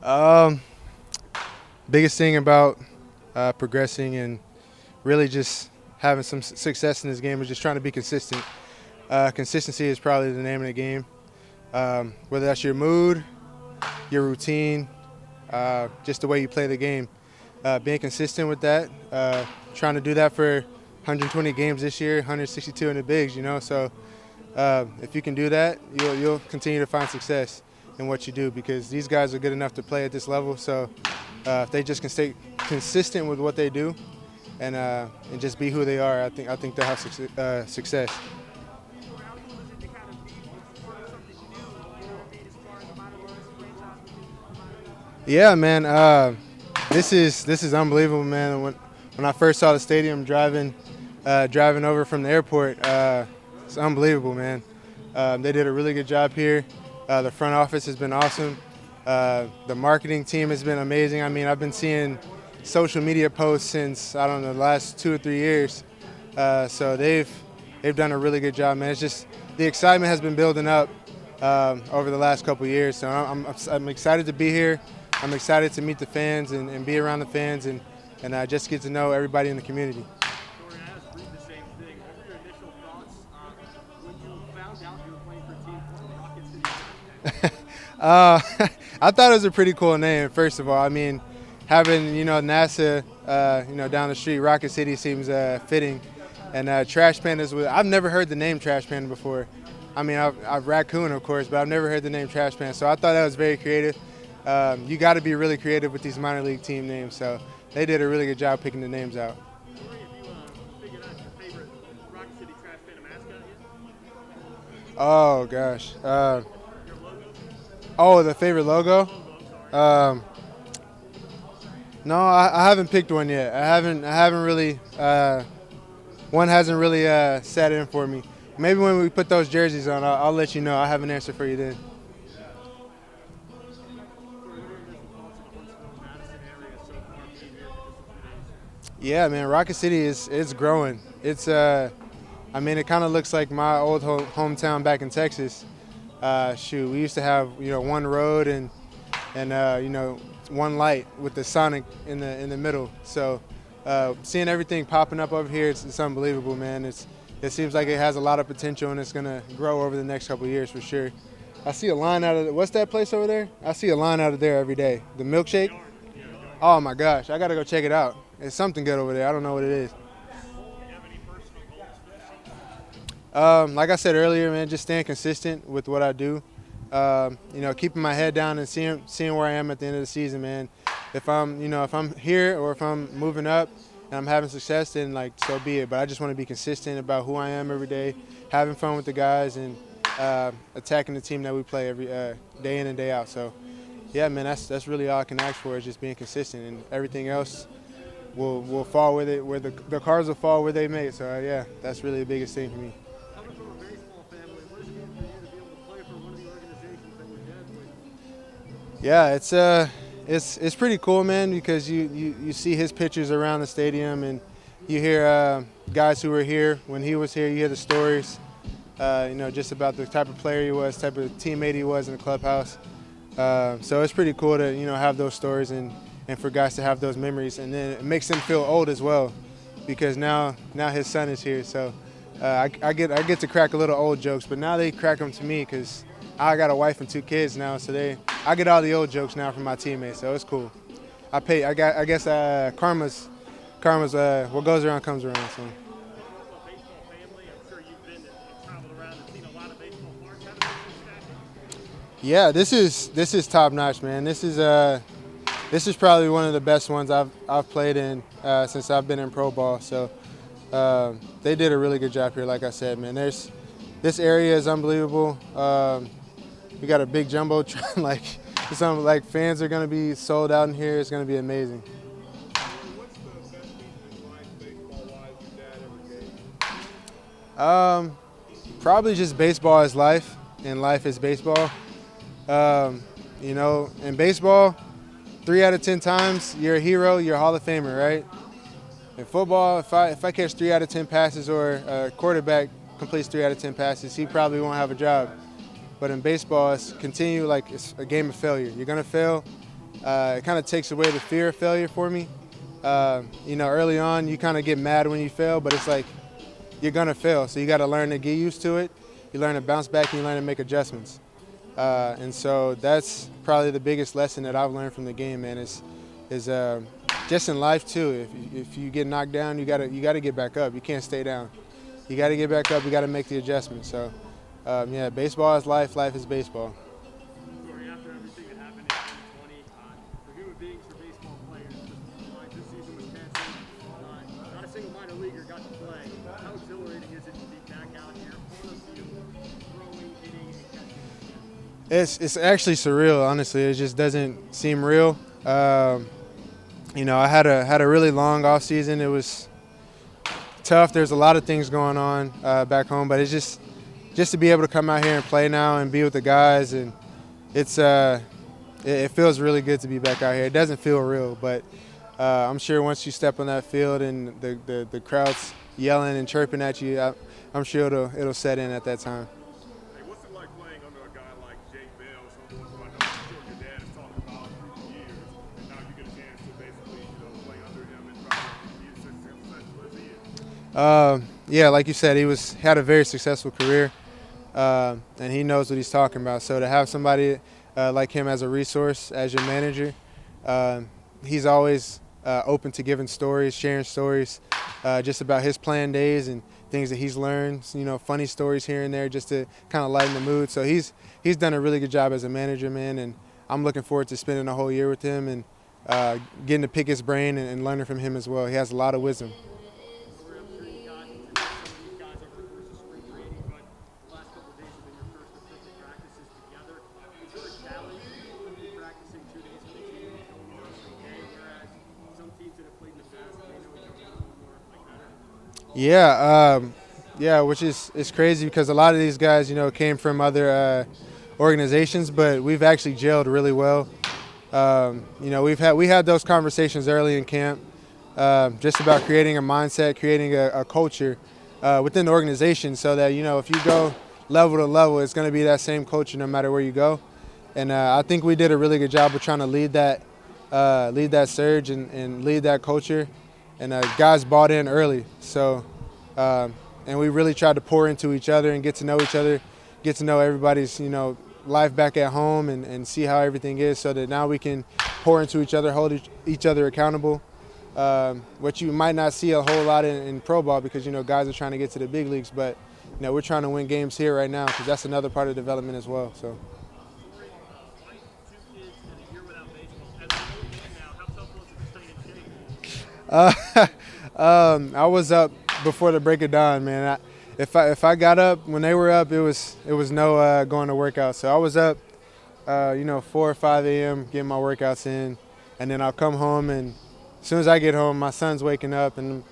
Um, Biggest thing about progressing and really just having some success in this game is just trying to be consistent. Consistency is probably the name of the game. Whether that's your mood, your routine, just the way you play the game. Being consistent with that, trying to do that for 120 games this year, 162 in the bigs, So if you can do that, you'll continue to find success in what you do because these guys are good enough to play at this level. So if they just can stay consistent with what they do and just be who they are, I think they'll have success. Yeah, man. This is unbelievable, man. When I first saw the stadium driving over from the airport, it's unbelievable, man. They did a really good job here. The front office has been awesome. The marketing team has been amazing. I mean, I've been seeing social media posts since I don't know the last 2 or 3 years. So they've done a really good job, man. It's just the excitement has been building up over the last couple of years. So I'm excited to be here. I'm excited to meet the fans and be around the fans and just get to know everybody in the community. Torii, I asked Reed the same thing. What were your initial thoughts when you found out you were playing for a team called Rocket City? I thought it was a pretty cool name, first of all. I mean, having, NASA, down the street, Rocket City seems fitting. And Trash Pandas, I've never heard the name Trash Panda before. I mean, I've raccoon, of course, but I've never heard the name Trash Panda. So I thought that was very creative. You got to be really creative with these minor league team names. So they did a really good job picking the names out. Torii, have you figured out your favorite Rocket City Trash Panda mascot yet? Oh, gosh. Your logo? The favorite logo? No, I haven't picked one yet. I haven't really. One hasn't really sat in for me. Maybe when we put those jerseys on, I'll let you know. I'll have an answer for you then. Yeah, man, Rocket City it's growing. I mean, it kind of looks like my old hometown back in Texas. Shoot, we used to have one road and one light with the Sonic in the middle. So seeing everything popping up over here, it's unbelievable, man. It seems like it has a lot of potential and it's gonna grow over the next couple of years for sure. I see a line out of what's that place over there? I see a line out of there every day. The milkshake. Oh my gosh, I gotta go check it out. It's something good over there. I don't know what it is. Like I said earlier, man, just staying consistent with what I do. Keeping my head down and seeing where I am at the end of the season, man. If I'm here or if I'm moving up and I'm having success, then so be it. But I just want to be consistent about who I am every day, having fun with the guys, and attacking the team that we play every day in and day out. So, yeah, man, that's really all I can ask for is just being consistent, and everything else will fall with it. Where the cards will fall where they may. So, yeah, that's really the biggest thing for me. Coming from a baseball family, what does it mean for you to be able to play for one of the organizations that your dad played for? Yeah, it's pretty cool, man, because you see his pictures around the stadium and you hear guys who were here when he was here. You hear the stories, just about the type of player he was, type of teammate he was in the clubhouse. So it's pretty cool to have those stories and for guys to have those memories, and then it makes them feel old as well, because now his son is here. So I get to crack a little old jokes, but now they crack them to me because I got a wife and 2 kids now, so I get all the old jokes now from my teammates, so it's cool. I guess karma's what goes around comes around. So. A baseball family, I'm sure you've been and traveled around and seen a lot of baseball parks. How does this stack up? Yeah, this is top notch, man. This is probably one of the best ones I've played in since I've been in pro ball. So they did a really good job here, like I said, man. This area is unbelievable. We got a big jumbotron. Fans are gonna be sold out in here. It's gonna be amazing. What's the best piece of advice, baseball-wise, your dad ever gave? Probably just baseball is life, and life is baseball. In baseball, 3 out of 10 times you're a hero, you're a Hall of Famer, right? In football, if I catch 3 out of 10 passes or a quarterback completes 3 out of 10 passes, he probably won't have a job. But in baseball, it's a game of failure. You're gonna fail. It kind of takes away the fear of failure for me. Early on, you kind of get mad when you fail, but it's like you're going to fail. So you got to learn to get used to it. You learn to bounce back and you learn to make adjustments. And so that's probably the biggest lesson that I've learned from the game, man, is just in life too. If you get knocked down, you gotta get back up. You can't stay down. You got to get back up. You got to make the adjustment. So, baseball is life. Life is baseball. Torii, after everything that happened in 2020, for human beings, for baseball players, this season was canceled. Not a single minor leaguer got to play. How exhilarating is it to be back out here on the field, throwing, hitting, and catching? It's actually surreal. Honestly, it just doesn't seem real. I had a really long off season. It was tough. There's a lot of things going on back home, but it's just to be able to come out here and play now and be with the guys, and it feels really good to be back out here. It doesn't feel real, but I'm sure once you step on that field and the crowd's yelling and chirping at you, I'm sure it'll set in at that time. Hey, what's it like playing under a guy like Jake Bell, someone who I know your dad has talked about for years, and now you get a chance to basically play under him and try to be as successful as he is? Yeah, like you said, he had a very successful career, and he knows what he's talking about. So to have somebody like him as a resource, as your manager, he's always open to giving stories, sharing stories, just about his playing days and things that he's learned. Funny stories here and there, just to kind of lighten the mood. So he's done a really good job as a manager, man, and I'm looking forward to spending a whole year with him and getting to pick his brain and learning from him as well. He has a lot of wisdom. Yeah, which is crazy because a lot of these guys, came from other organizations, but we've actually gelled really well. We had those conversations early in camp, just about creating a mindset, creating a culture within the organization, so that if you go level to level, it's going to be that same culture no matter where you go. And I think we did a really good job of trying to lead that surge and lead that culture. And guys bought in early, so and we really tried to pour into each other and get to know each other, get to know everybody's life back at home, and see how everything is, so that now we can pour into each other, hold each other accountable. What you might not see a whole lot in pro ball, because guys are trying to get to the big leagues, but we're trying to win games here right now, because that's another part of development as well. So. I was up before the break of dawn, man. If I got up when they were up, it was no going to workout. So I was up, 4 or 5 a.m. getting my workouts in, and then I'll come home, and as soon as I get home, my son's waking up, and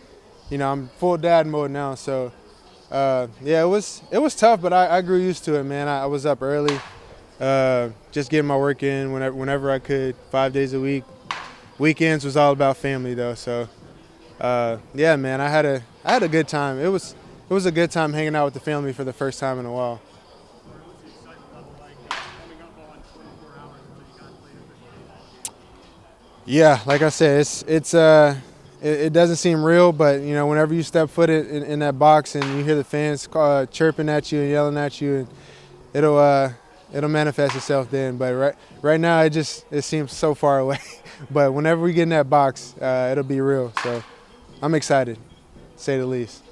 I'm full dad mode now. So it was tough, but I grew used to it, man. I was up early, just getting my work in whenever I could, 5 days a week. Weekends was all about family though, so man, I had a good time. It was a good time hanging out with the family for the first time in a while. Yeah, like I said, it doesn't seem real, but whenever you step foot in that box and you hear the fans chirping at you and yelling at you, and it'll manifest itself then. But right now it seems so far away. But whenever we get in that box, it'll be real. So I'm excited, to say the least.